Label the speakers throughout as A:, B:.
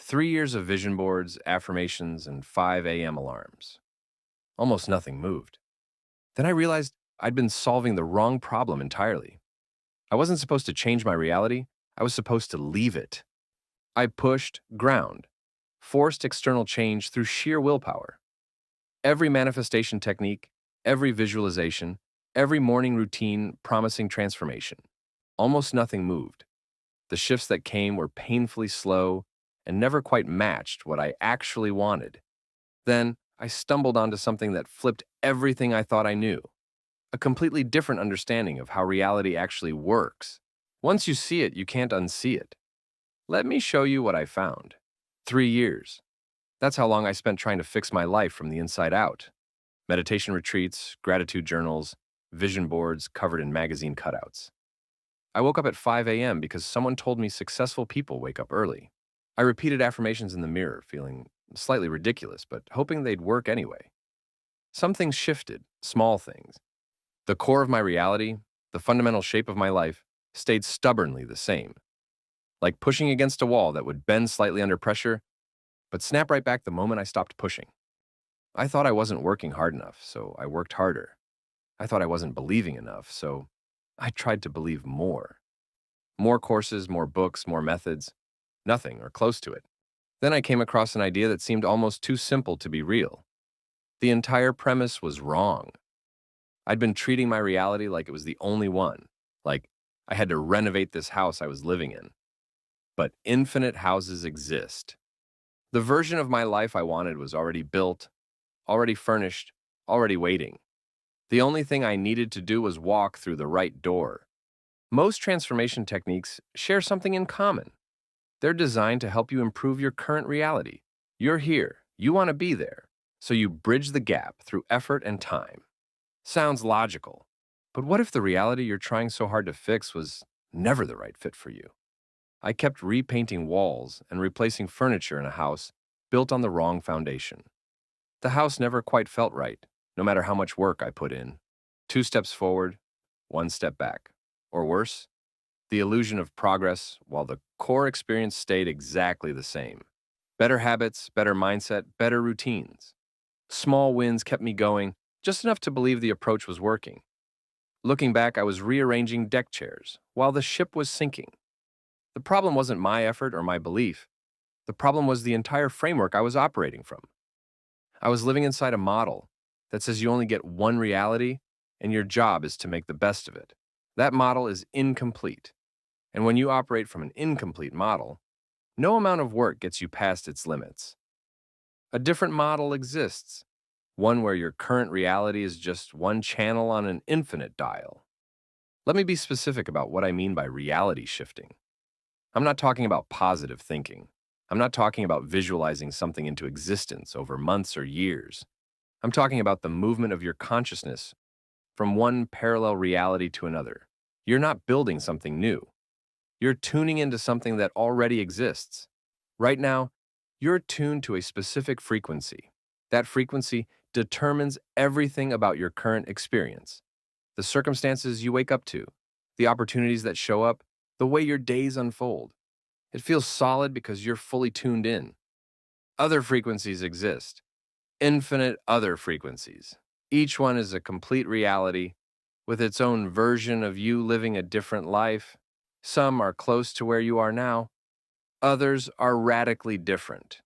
A: 3 years of vision boards, affirmations, and 5 a.m. alarms. Almost nothing moved. Then I realized I'd been solving the wrong problem entirely. I wasn't supposed to change my reality, I was supposed to leave it. I pushed, ground, forced external change through sheer willpower. Every manifestation technique, every visualization, every morning routine promising transformation. Almost nothing moved. The shifts that came were painfully slow and never quite matched what I actually wanted. Then I stumbled onto something that flipped everything I thought I knew. A completely different understanding of how reality actually works. Once you see it, you can't unsee it. Let me show you what I found. 3 years. That's how long I spent trying to fix my life from the inside out. Meditation retreats, gratitude journals, vision boards covered in magazine cutouts. I woke up at 5 a.m. because someone told me successful people wake up early. I repeated affirmations in the mirror, feeling slightly ridiculous, but hoping they'd work anyway. Some things shifted, small things. The core of my reality, the fundamental shape of my life, stayed stubbornly the same. Like pushing against a wall that would bend slightly under pressure, but snap right back the moment I stopped pushing. I thought I wasn't working hard enough, so I worked harder. I thought I wasn't believing enough, so I tried to believe more. More courses, more books, more methods. Nothing or close to it. Then I came across an idea that seemed almost too simple to be real. The entire premise was wrong. I'd been treating my reality like it was the only one, like I had to renovate this house I was living in. But infinite houses exist. The version of my life I wanted was already built, already furnished, already waiting. The only thing I needed to do was walk through the right door. Most transformation techniques share something in common. They're designed to help you improve your current reality. You're here, you want to be there, so you bridge the gap through effort and time. Sounds logical, but what if the reality you're trying so hard to fix was never the right fit for you? I kept repainting walls and replacing furniture in a house built on the wrong foundation. The house never quite felt right, no matter how much work I put in. 2 steps forward, 1 step back. Or worse, the illusion of progress while the core experience stayed exactly the same. Better habits, better mindset, better routines. Small wins kept me going, just enough to believe the approach was working. Looking back, I was rearranging deck chairs while the ship was sinking. The problem wasn't my effort or my belief. The problem was the entire framework I was operating from. I was living inside a model that says you only get one reality and your job is to make the best of it. That model is incomplete. And when you operate from an incomplete model, no amount of work gets you past its limits. A different model exists, one where your current reality is just one channel on an infinite dial. Let me be specific about what I mean by reality shifting. I'm not talking about positive thinking. I'm not talking about visualizing something into existence over months or years. I'm talking about the movement of your consciousness from one parallel reality to another. You're not building something new. You're tuning into something that already exists. Right now, you're tuned to a specific frequency. That frequency determines everything about your current experience. The circumstances you wake up to, the opportunities that show up, the way your days unfold. It feels solid because you're fully tuned in. Other frequencies exist. Infinite other frequencies. Each one is a complete reality with its own version of you living a different life. Some are close to where you are now. Others are radically different.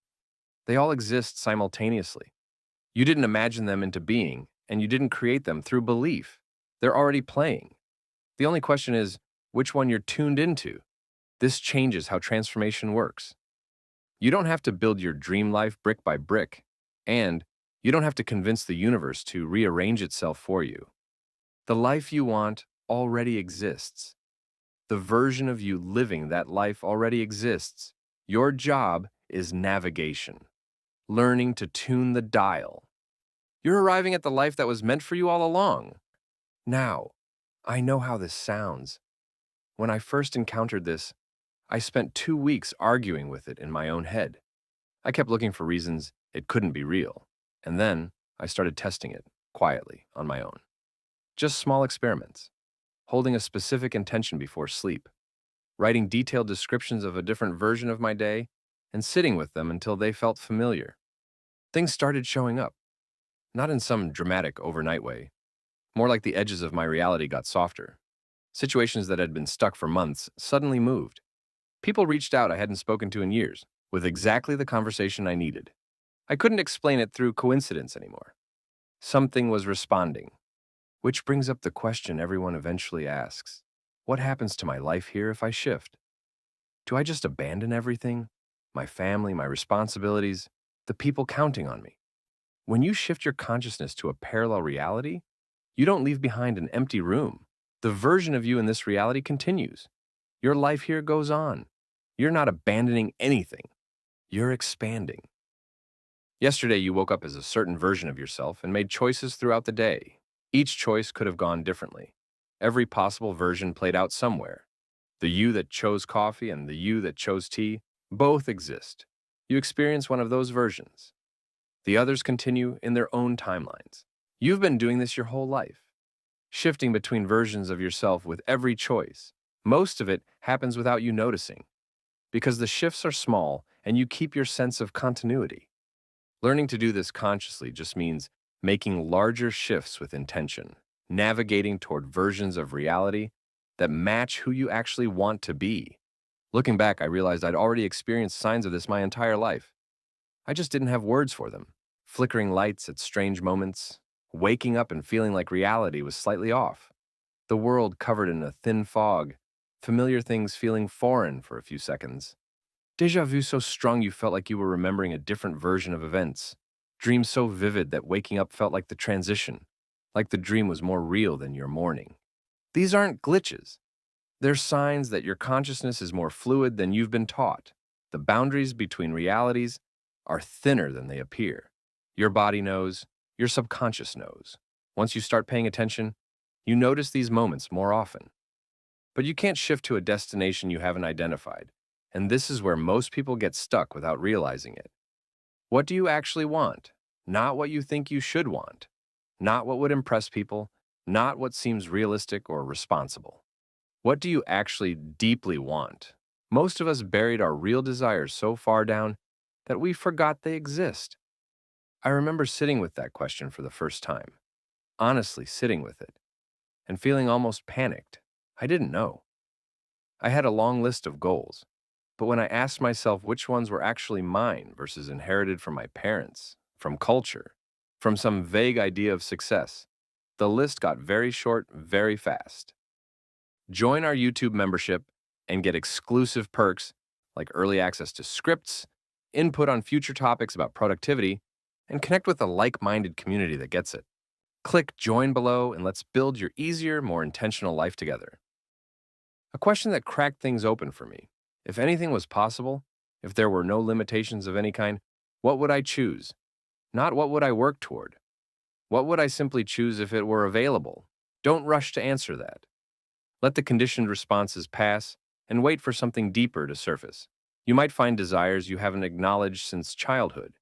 A: They all exist simultaneously. You didn't imagine them into being, and you didn't create them through belief. They're already playing. The only question is which one you're tuned into. This changes how transformation works. You don't have to build your dream life brick by brick, and you don't have to convince the universe to rearrange itself for you. The life you want already exists. The version of you living that life already exists. Your job is navigation, learning to tune the dial. You're arriving at the life that was meant for you all along. Now, I know how this sounds. When I first encountered this, I spent 2 weeks arguing with it in my own head. I kept looking for reasons it couldn't be real, and then I started testing it, quietly, on my own. Just small experiments, holding a specific intention before sleep, writing detailed descriptions of a different version of my day, and sitting with them until they felt familiar. Things started showing up, not in some dramatic overnight way, more like the edges of my reality got softer. Situations that had been stuck for months suddenly moved. People reached out I hadn't spoken to in years, with exactly the conversation I needed. I couldn't explain it through coincidence anymore. Something was responding. Which brings up the question everyone eventually asks. What happens to my life here if I shift? Do I just abandon everything? My family, my responsibilities, the people counting on me? When you shift your consciousness to a parallel reality, you don't leave behind an empty room. The version of you in this reality continues. Your life here goes on. You're not abandoning anything. You're expanding. Yesterday, you woke up as a certain version of yourself and made choices throughout the day. Each choice could have gone differently. Every possible version played out somewhere. The you that chose coffee and the you that chose tea both exist. You experience one of those versions. The others continue in their own timelines. You've been doing this your whole life, shifting between versions of yourself with every choice. Most of it happens without you noticing, because the shifts are small and you keep your sense of continuity. Learning to do this consciously just means making larger shifts with intention, navigating toward versions of reality that match who you actually want to be. Looking back, I realized I'd already experienced signs of this my entire life. I just didn't have words for them. Flickering lights at strange moments, waking up and feeling like reality was slightly off. The world covered in a thin fog, familiar things feeling foreign for a few seconds. Déjà vu so strong you felt like you were remembering a different version of events. Dreams so vivid that waking up felt like the transition, like the dream was more real than your morning. These aren't glitches. They're signs that your consciousness is more fluid than you've been taught. The boundaries between realities are thinner than they appear. Your body knows, your subconscious knows. Once you start paying attention, you notice these moments more often. But you can't shift to a destination you haven't identified, and this is where most people get stuck without realizing it. What do you actually want? Not what you think you should want. Not what would impress people, not what seems realistic or responsible. What do you actually deeply want? Most of us buried our real desires so far down that we forgot they exist. I remember sitting with that question for the first time, honestly sitting with it, and feeling almost panicked. I didn't know. I had a long list of goals, but when I asked myself which ones were actually mine versus inherited from my parents, from culture, from some vague idea of success, the list got very short very fast. Join our YouTube membership and get exclusive perks like early access to scripts, input on future topics about productivity, and connect with a like-minded community that gets it. Click join below and let's build your easier, more intentional life together. A question that cracked things open for me. If anything was possible, if there were no limitations of any kind, what would I choose? Not what would I work toward? What would I simply choose if it were available? Don't rush to answer that. Let the conditioned responses pass and wait for something deeper to surface. You might find desires you haven't acknowledged since childhood,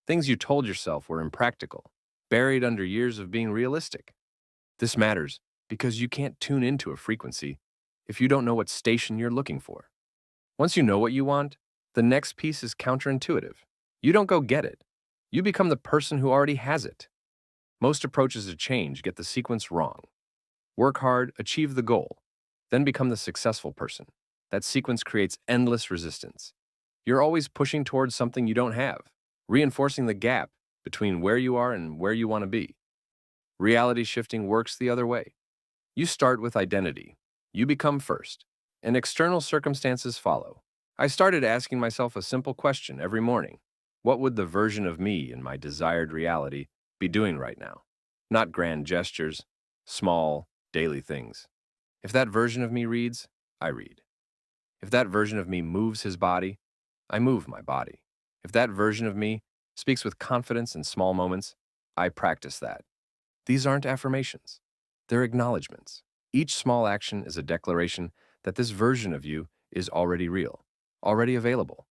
A: things you told yourself were impractical, buried under years of being realistic. This matters because you can't tune into a frequency if you don't know what station you're looking for. Once you know what you want, the next piece is counterintuitive. You don't go get it. You become the person who already has it. Most approaches to change get the sequence wrong. Work hard, achieve the goal, then become the successful person. That sequence creates endless resistance. You're always pushing towards something you don't have, reinforcing the gap between where you are and where you want to be. Reality shifting works the other way. You start with identity. You become first, and external circumstances follow. I started asking myself a simple question every morning. What would the version of me in my desired reality be doing right now? Not grand gestures, small, daily things. If that version of me reads, I read. If that version of me moves his body, I move my body. If that version of me speaks with confidence in small moments, I practice that. These aren't affirmations. They're acknowledgments. Each small action is a declaration that this version of you is already real, already available.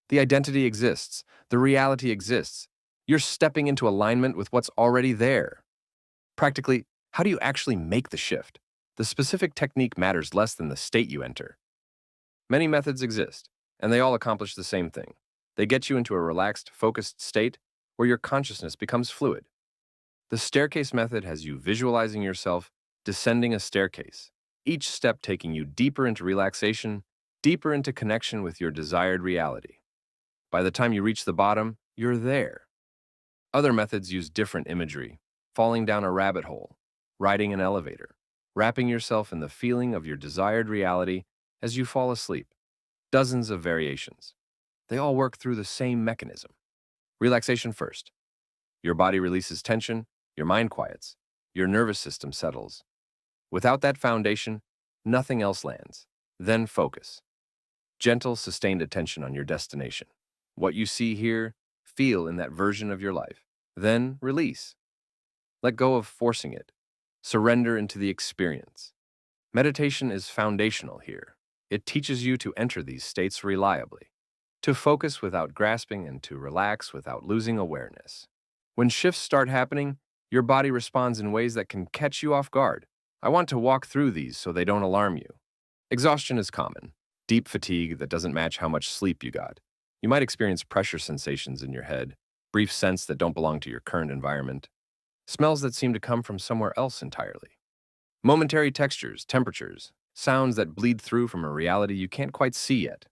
A: The identity exists. The reality exists. You're stepping into alignment with what's already there. Practically, how do you actually make the shift? The specific technique matters less than the state you enter. Many methods exist, and they all accomplish the same thing. They get you into a relaxed, focused state where your consciousness becomes fluid. The staircase method has you visualizing yourself descending a staircase, each step taking you deeper into relaxation, deeper into connection with your desired reality. By the time you reach the bottom, you're there. Other methods use different imagery, falling down a rabbit hole, riding an elevator, wrapping yourself in the feeling of your desired reality as you fall asleep. Dozens of variations. They all work through the same mechanism. Relaxation first. Your body releases tension, your mind quiets, your nervous system settles. Without that foundation, nothing else lands. Then focus. Gentle, sustained attention on your destination. What you see, hear, feel in that version of your life. Then release. Let go of forcing it. Surrender into the experience. Meditation is foundational here. It teaches you to enter these states reliably, to focus without grasping and to relax without losing awareness. When shifts start happening, your body responds in ways that can catch you off guard. I want to walk through these so they don't alarm you. Exhaustion is common. Deep fatigue that doesn't match how much sleep you got. You might experience pressure sensations in your head, brief scents that don't belong to your current environment, smells that seem to come from somewhere else entirely. Momentary textures, temperatures, sounds that bleed through from a reality you can't quite see yet.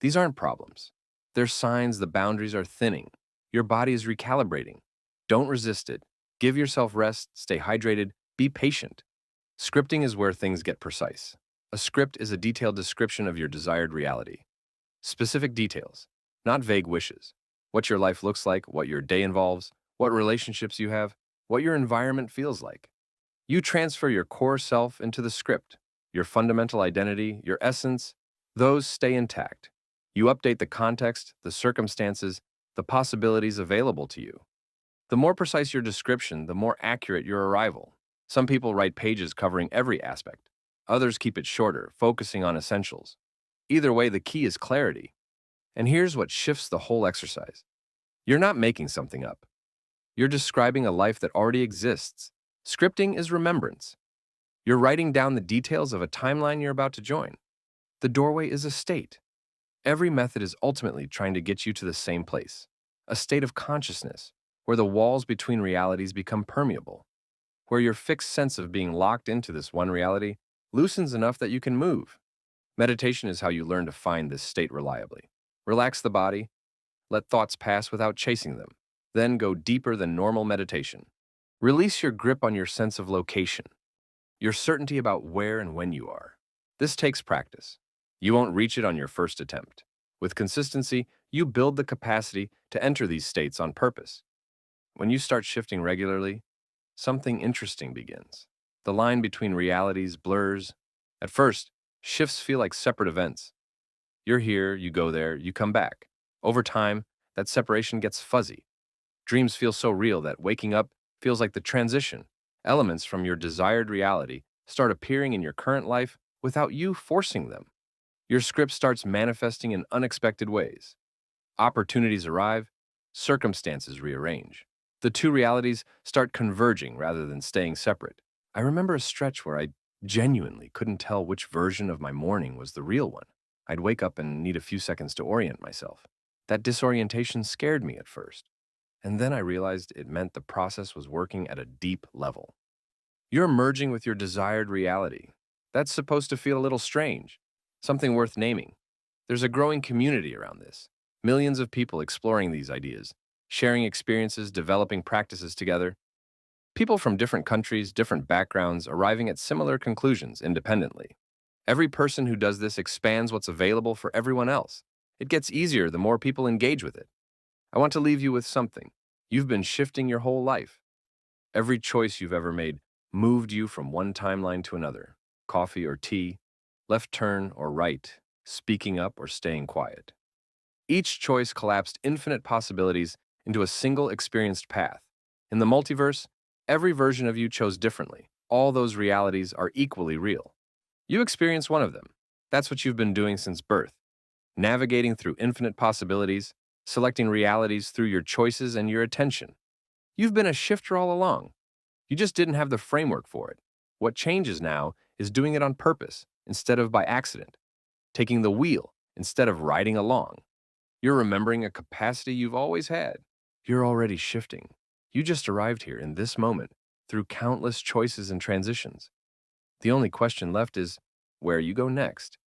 A: These aren't problems. They're signs the boundaries are thinning. Your body is recalibrating. Don't resist it. Give yourself rest, stay hydrated, be patient. Scripting is where things get precise. A script is a detailed description of your desired reality. Specific details, not vague wishes. What your life looks like, what your day involves, what relationships you have, what your environment feels like. You transfer your core self into the script. Your fundamental identity, your essence, those stay intact. You update the context, the circumstances, the possibilities available to you. The more precise your description, the more accurate your arrival. Some people write pages covering every aspect. Others keep it shorter, focusing on essentials. Either way, the key is clarity. And here's what shifts the whole exercise. You're not making something up. You're describing a life that already exists. Scripting is remembrance. You're writing down the details of a timeline you're about to join. The doorway is a state. Every method is ultimately trying to get you to the same place, a state of consciousness, where the walls between realities become permeable, where your fixed sense of being locked into this one reality loosens enough that you can move. Meditation is how you learn to find this state reliably. Relax the body, let thoughts pass without chasing them, then go deeper than normal meditation. Release your grip on your sense of location, your certainty about where and when you are. This takes practice. You won't reach it on your first attempt. With consistency, you build the capacity to enter these states on purpose. When you start shifting regularly, something interesting begins. The line between realities blurs. At first, shifts feel like separate events. You're here, you go there, you come back. Over time, that separation gets fuzzy. Dreams feel so real that waking up feels like the transition. Elements from your desired reality start appearing in your current life without you forcing them. Your script starts manifesting in unexpected ways. Opportunities arrive, circumstances rearrange. The two realities start converging rather than staying separate. I remember a stretch where I genuinely couldn't tell which version of my morning was the real one. I'd wake up and need a few seconds to orient myself. That disorientation scared me at first. And then I realized it meant the process was working at a deep level. You're merging with your desired reality. That's supposed to feel a little strange, something worth naming. There's a growing community around this. Millions of people exploring these ideas, sharing experiences, developing practices together. People from different countries, different backgrounds, arriving at similar conclusions independently. Every person who does this expands what's available for everyone else. It gets easier the more people engage with it. I want to leave you with something. You've been shifting your whole life. Every choice you've ever made moved you from one timeline to another. Coffee or tea, left turn or right, speaking up or staying quiet. Each choice collapsed infinite possibilities into a single experienced path. In the multiverse, every version of you chose differently. All those realities are equally real. You experience one of them. That's what you've been doing since birth. Navigating through infinite possibilities, selecting realities through your choices and your attention. You've been a shifter all along. You just didn't have the framework for it. What changes now is doing it on purpose instead of by accident, taking the wheel instead of riding along. You're remembering a capacity you've always had. You're already shifting. You just arrived here in this moment through countless choices and transitions. The only question left is where you go next.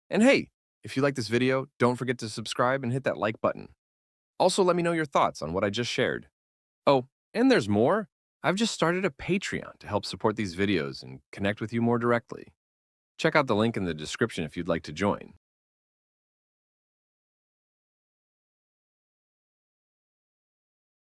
A: And hey, if you like this video, don't forget to subscribe and hit that like button. Also, let me know your thoughts on what I just shared. Oh, and there's more. I've just started a Patreon to help support these videos and connect with you more directly. Check out the link in the description if you'd like to join.